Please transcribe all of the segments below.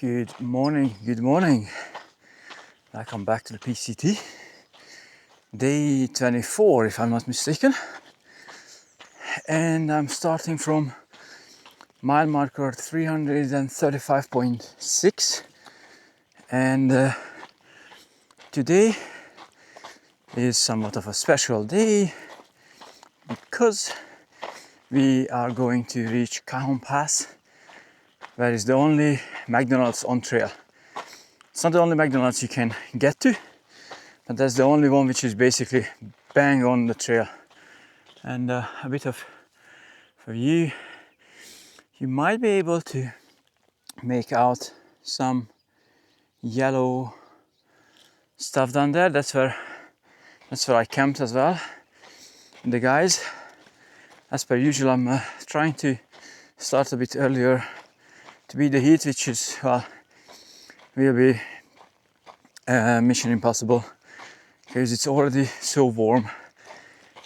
Good morning, good morning. Welcome back to the PCT. Day 24, if I'm not mistaken. And I'm starting from mile marker 335.6. And today is somewhat of a special day because we are going to reach Cajon Pass, where is the only McDonald's on trail. It's not the only McDonald's you can get to, but that's the only one which is basically bang on the trail. And a bit of for you might be able to make out some yellow stuff down there. That's where I camped as well. And the guys, as per usual, I'm trying to start a bit earlier to beat the heat, which is will be mission impossible because it's already so warm.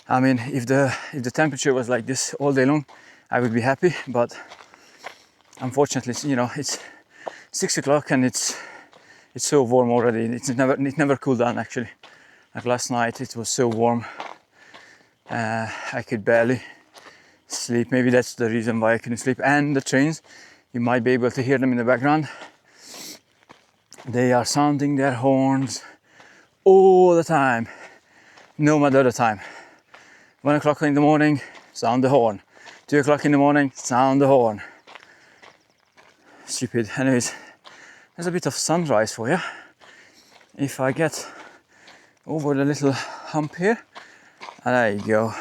I mean, if the temperature was like this all day long, I would be happy, but unfortunately, you know, it's 6 o'clock and it's so warm already. It never cooled down actually. Like last night, it was so warm, I could barely sleep. Maybe that's the reason why I couldn't sleep. And the trains, you might be able to hear them in the background. They are sounding their horns all the time, no matter the time. 1 o'clock in the morning, sound the horn. 2 o'clock in the morning, sound the horn. Stupid. Anyways, there's a bit of sunrise for you. If I get over the little hump here, there you go.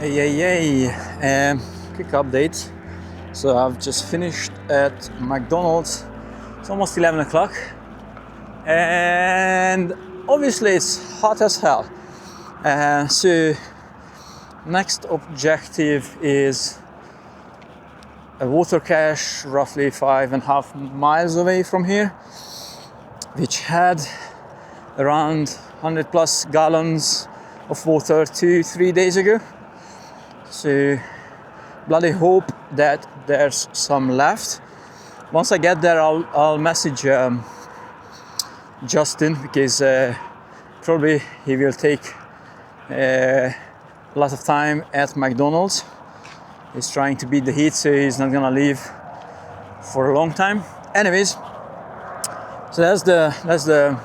Hey, quick update. So I've just finished at McDonald's. It's almost 11 o'clock. And obviously it's hot as hell. So next objective is a water cache roughly 5.5 miles away from here, which had around 100 plus gallons of water 2-3 days ago. So bloody hope that there's some left. Once I get there, I'll message Justin, because probably he will take a lot of time at McDonald's. He's trying to beat the heat, so he's not gonna leave for a long time. Anyways, so that's the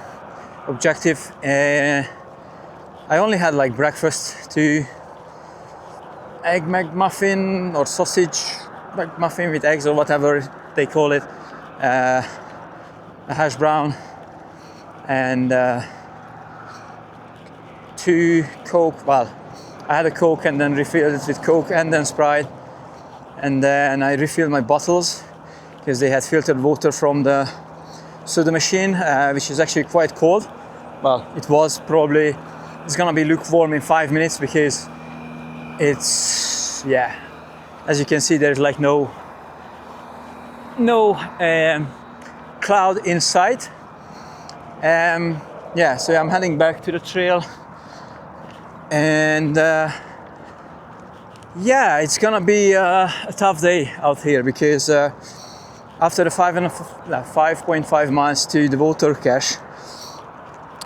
objective. I only had like breakfast, 2 egg McMuffin or sausage McMuffin with eggs or whatever they call it, a hash brown, and 2 Coke. Well, I had a Coke and then refilled it with Coke and then Sprite, and then I refilled my bottles because they had filtered water from the soda machine, which is actually quite cold. Well, it's gonna be lukewarm in 5 minutes because it's, yeah, as you can see, there's like no cloud in sight. Yeah, so I'm heading back to the trail, and yeah, it's gonna be a tough day out here because after the 5.5 miles to the water cache,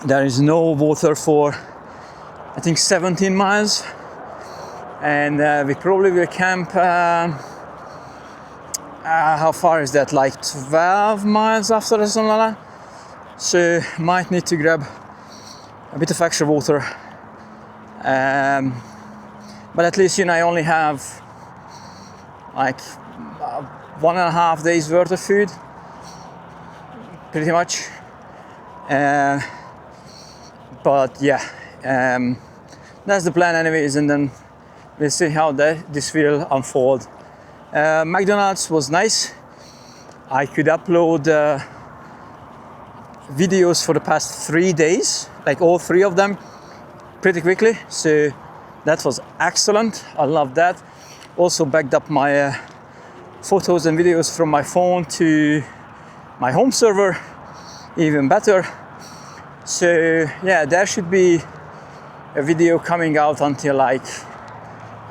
there is no water for I think 17 miles, and we probably will camp. How far is that? Like 12 miles after or something like that. So might need to grab a bit of extra water. But at least, I only have like 1.5 days worth of food, pretty much. But yeah, that's the plan anyways, and then we'll see how this will unfold. McDonald's was nice. I could upload videos for the past 3 days, like all 3 of them, pretty quickly. So that was excellent. I love that. Also backed up my photos and videos from my phone to my home server, even better. So yeah, there should be a video coming out until like,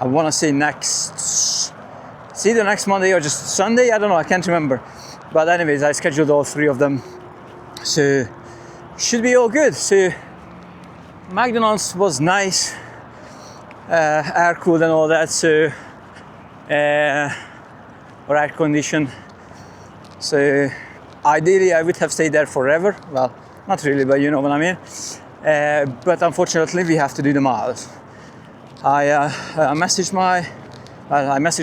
I want to say it's either next Monday or just Sunday, I don't know, I can't remember. But anyways, I scheduled all 3 of them, so should be all good. So McDonald's was nice, air cooled and all that, so or air conditioned. So ideally I would have stayed there forever. Well, not really, but you know what I mean. But unfortunately we have to do the miles. I messaged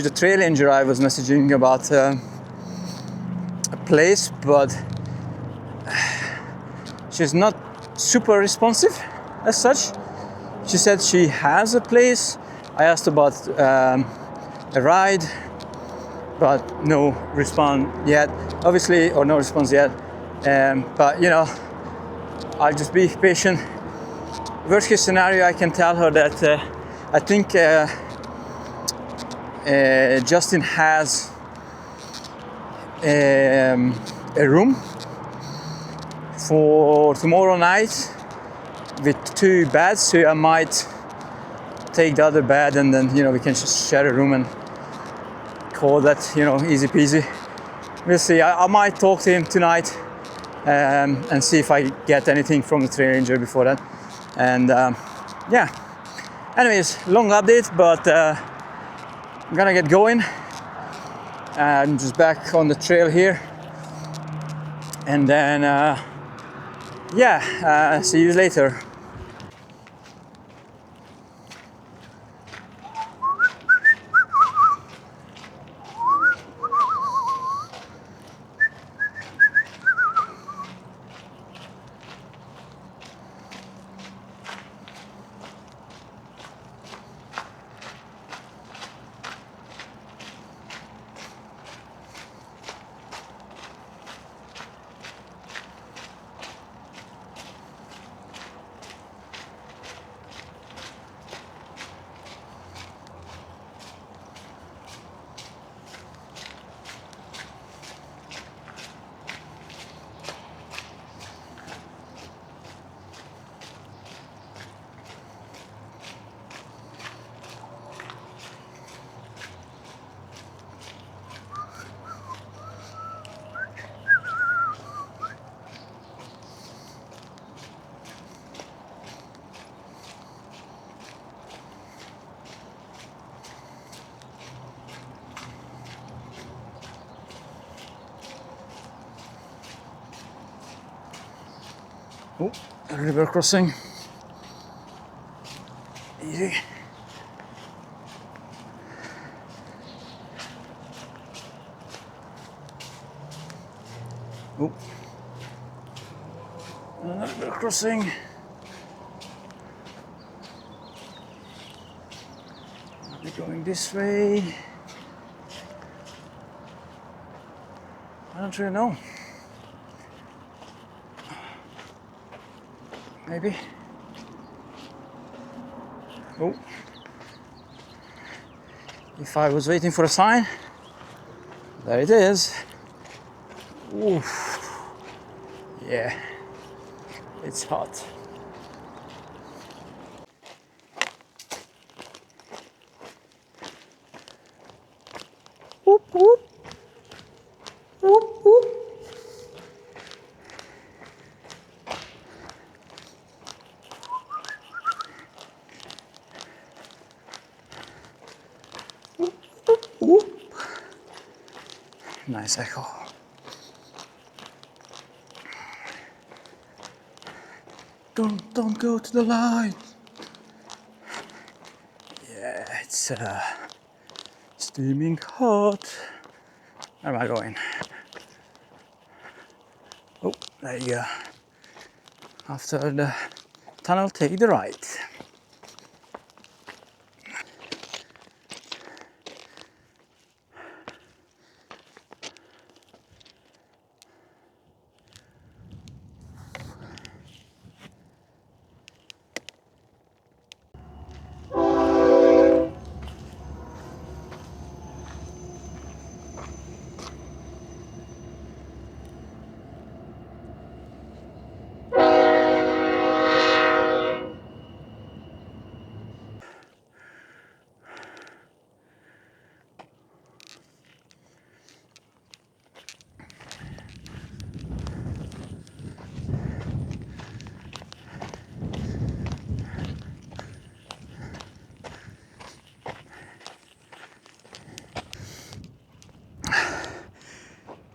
the trail ranger I was messaging about a place, but she's not super responsive as such. She said she has a place. I asked about a ride, but no response yet, obviously, or no response yet. But I'll just be patient. Worst case scenario, I can tell her that I think Justin has a room for tomorrow night with 2 beds, so I might take the other bed and then we can just share a room and call that easy peasy. We'll see. I might talk to him tonight and see if I get anything from the trail ranger before that. And yeah, anyways, long update, but I'm gonna get going. I'm just back on the trail here, and then yeah, see you later. Oh, a river crossing. Easy. Oh, another river crossing. Are we going this way? I don't really know. Maybe. Oh. If I was waiting for a sign, there it is. Oof. Yeah, it's hot. Whoop, whoop. Whoop, whoop. Whoop, whoop, whoop. Nice echo. Don't go to the light. Yeah, it's steaming hot. Where am I going? Oh, there you go. After the tunnel, take the right.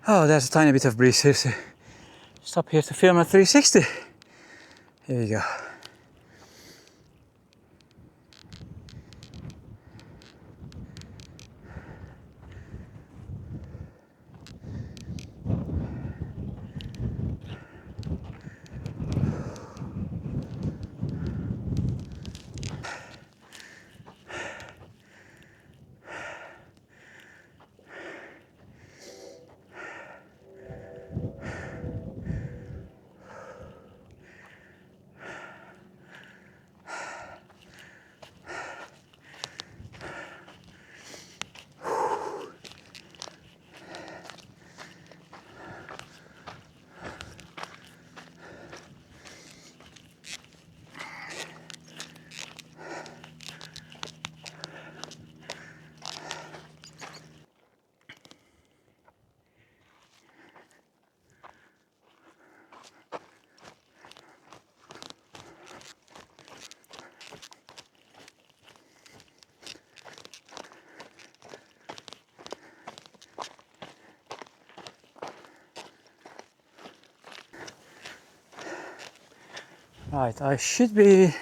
Oh, there's a tiny bit of breeze here, so stop here to film at 360. Here we go. Right, I should be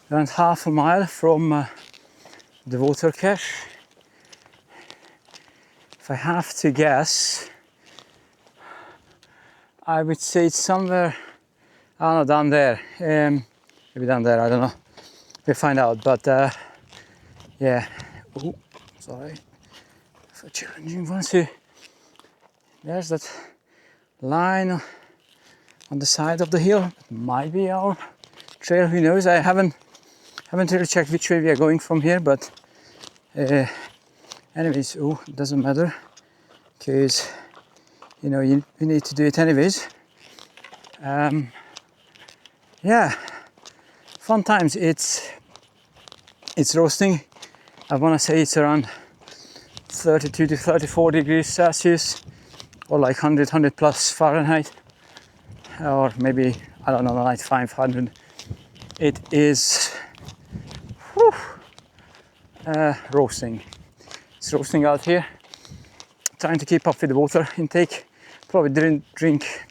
around half a mile from the water cache. If I have to guess, I would say it's somewhere, I don't know, down there. Maybe down there, I don't know. We'll find out, but yeah. Ooh, sorry. For challenging one, so there's that line on the side of the hill. It might be our trail, who knows? I haven't really checked which way we are going from here, but anyways, oh, it doesn't matter, because you know you need to do it anyways. Yeah, fun times. It's roasting. I want to say it's around 32 to 34 degrees Celsius, or like 100 plus Fahrenheit, or maybe, I don't know, like 500. It is roasting. It's roasting out here. Trying to keep up with the water intake. Probably didn't drink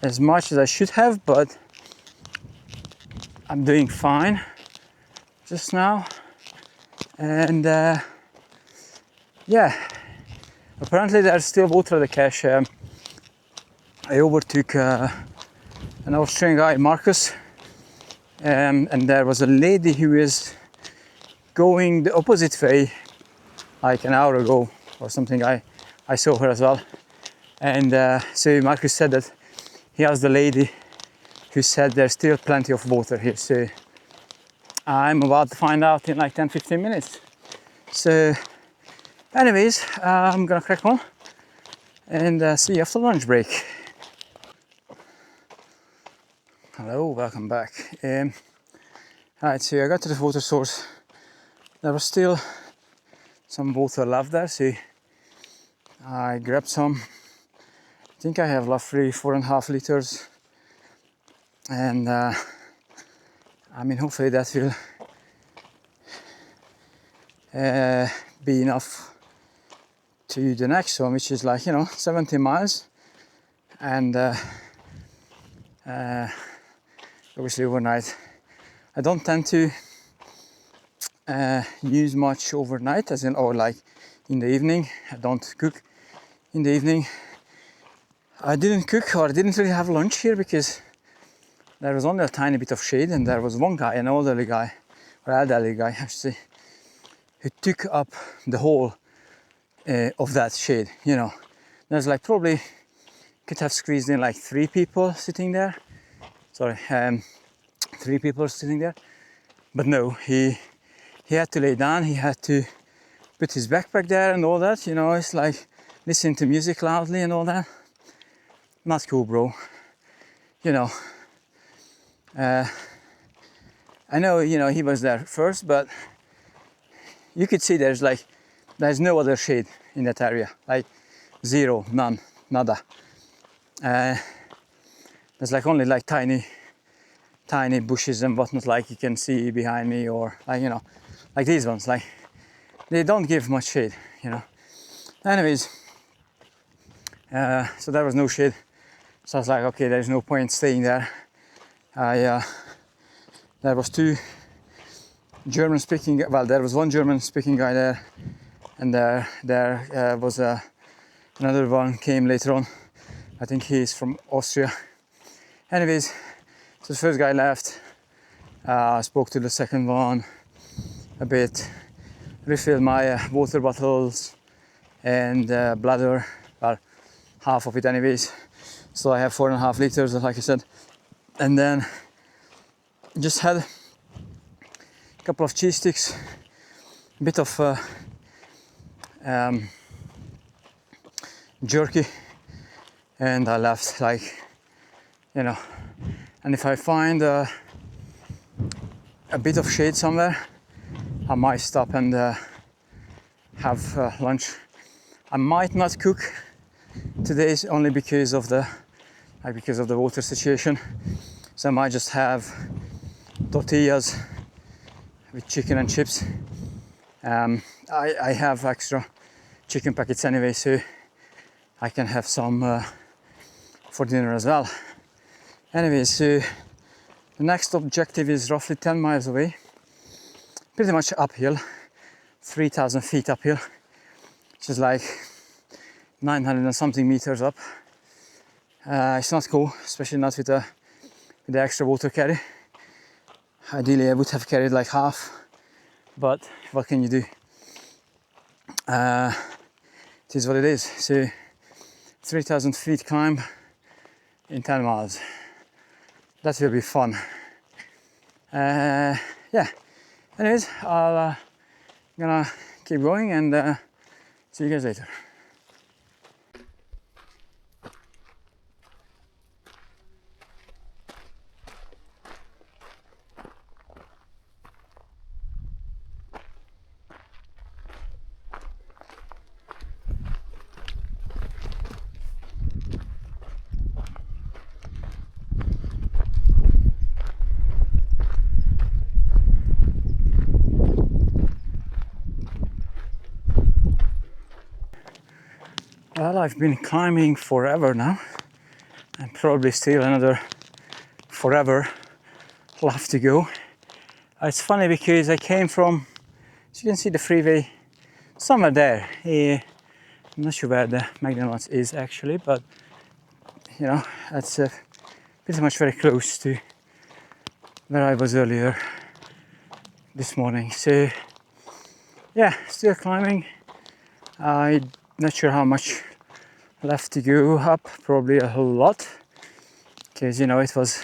as much as I should have, but I'm doing fine just now, and yeah, apparently there's still water at the cache. I overtook an Austrian guy, Marcus, and there was a lady who is going the opposite way like an hour ago or something. I saw her as well, and so Marcus said that he asked the lady who said there's still plenty of water here, so I'm about to find out in like 10-15 minutes. So anyways, I'm gonna crack on and see you after lunch break. Hello, welcome back. Alright, so I got to the water source. There was still some water left there, so I grabbed some. I think I have roughly 4.5 liters, and I mean, hopefully that will be enough to the next one, which is like, 70 miles, and obviously overnight. I don't tend to use much overnight, as in, or like in the evening. I don't cook in the evening. I didn't cook, or I didn't really have lunch here because there was only a tiny bit of shade, and there was one guy, an elderly guy, or elderly guy actually, who took up the whole of that shade. There's like probably could have squeezed in like 3 people sitting there. Sorry, 3 people sitting there, but no, he had to lay down. He had to put his backpack there and all that. It's like listening to music loudly and all that. Not cool, bro. I know, he was there first, but you could see there's no other shade in that area, like zero, none, nada. There's like only like tiny bushes and whatnot, like you can see behind me, or like these ones, like they don't give much shade. Anyways, so there was no shade, so I was like, okay, there's no point staying there. There was 2 German speaking, well, there was 1 German speaking guy there, and there was another one came later on. I think he's from Austria. Anyways, so the first guy left. I spoke to the second one a bit, refilled my water bottles and bladder, well, half of it anyways. So I have 4.5 liters, like I said, and then just had a couple of cheese sticks, a bit of jerky, and I left, and if I find a bit of shade somewhere, I might stop and have lunch. I might not cook today, only because of the water situation. So I might just have tortillas with chicken and chips. I have extra chicken packets anyway, so I can have some for dinner as well. Anyways, so the next objective is roughly 10 miles away, pretty much uphill, 3,000 feet uphill, which is like 900 and something meters up. It's not cool, especially not with the extra water carry. Ideally I would have carried like half, but what can you do? It is what it is. So 3,000 feet climb in 10 miles. That will be fun. Yeah. Anyways, I'll gonna keep going and see you guys later. Well, I've been climbing forever now, and probably still another forever left to go. It's funny because I came from, as you can see, the freeway somewhere there. I'm not sure where the McDonald's is actually, but you know, that's pretty much very close to where I was earlier this morning. So yeah, still climbing. I'm not sure how much left to go up, probably a whole lot, because you know it was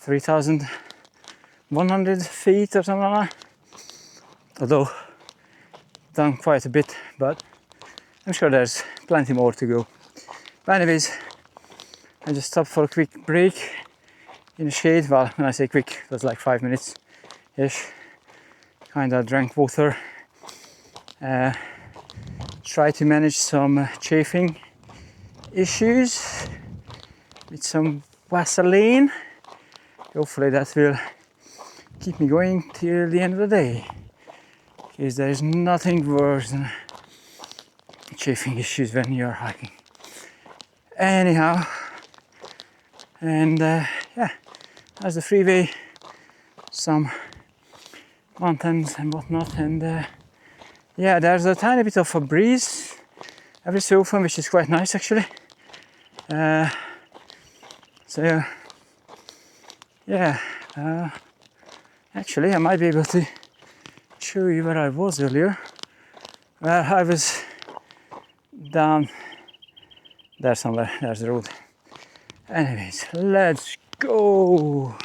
3,100 feet or something like that, although done quite a bit, but I'm sure there's plenty more to go. But anyways, I just stopped for a quick break in the shade. Well, when I say quick, it was like 5 minutes ish. Kinda drank water, try to manage some chafing issues with some Vaseline. Hopefully that will keep me going till the end of the day, because there is nothing worse than chafing issues when you're hiking. Anyhow, and yeah, as the freeway, some mountains and whatnot, and yeah, there's a tiny bit of a breeze every so often, which is quite nice actually. So yeah, actually I might be able to show you where I was earlier. Well, I was down there somewhere, there's the road. Anyways, let's go!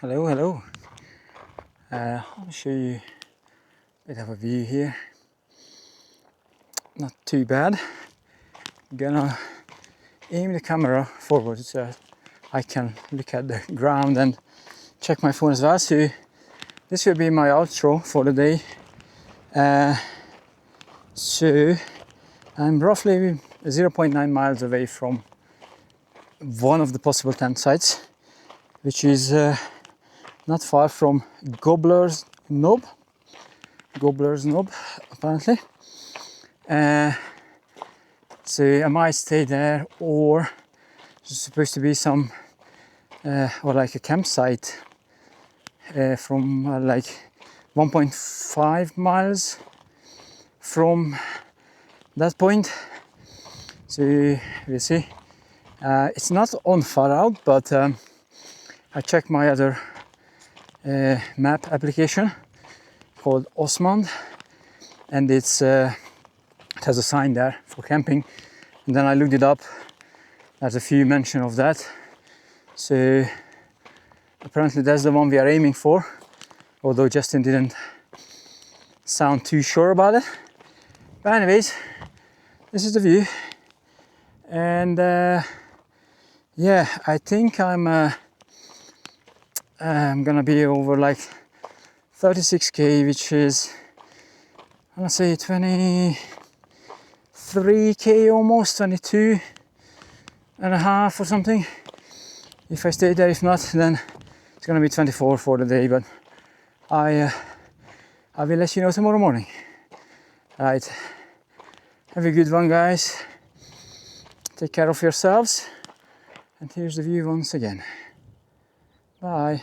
Hello, hello. I'll show you a bit of a view here. Not too bad. Gonna aim the camera forward so I can look at the ground and check my phone as well. So this will be my outro for the day. So I'm roughly 0.9 miles away from one of the possible tent sites, which is not far from Gobbler's Knob, apparently. So I might stay there, or there's supposed to be some or like a campsite from like 1.5 miles from that point. So we'll see. It's not on far out, but I checked my other map application called Osmond, and it has a sign there for camping, and then I looked it up. There's a few mention of that, so apparently that's the one we are aiming for, although Justin didn't sound too sure about it. But anyways, this is the view, and yeah, I think I'm gonna be over like 36k, which is, I'm gonna say 23k almost, 22 and a half or something if I stay there. If not, then it's gonna be 24 for the day, but I will let you know tomorrow morning. Right, Have a good one, guys. Take care of yourselves. And here's the view once again. Bye.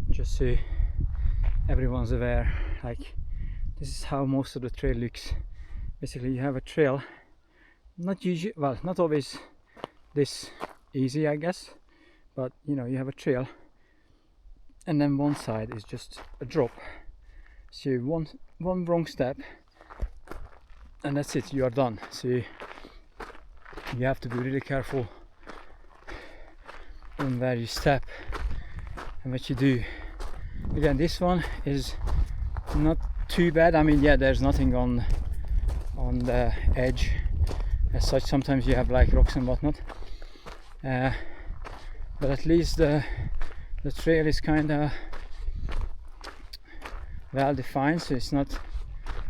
Just so everyone's aware, like, this is how most of the trail looks. Basically, you have a trail, not usually, well, not always this easy, I guess, but you know, you have a trail, and then one side is just a drop. So one wrong step, and that's it. You are done. So you have to be really careful on where you step and what you do. Again, this one is not too bad. I mean, yeah, there's nothing on the edge as such. Sometimes you have like rocks and whatnot, but at least the trail is kind of well defined, so it's not,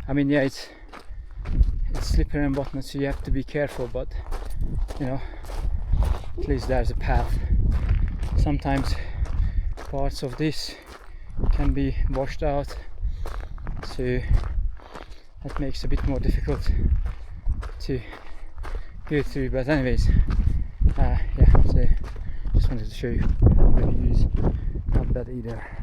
I mean, yeah, it's slippery and whatnot, so you have to be careful, but you know, at least there's a path. Sometimes parts of this can be washed out, so that makes it a bit more difficult to go through. But anyways, yeah, so just wanted to show you the views. Not bad either.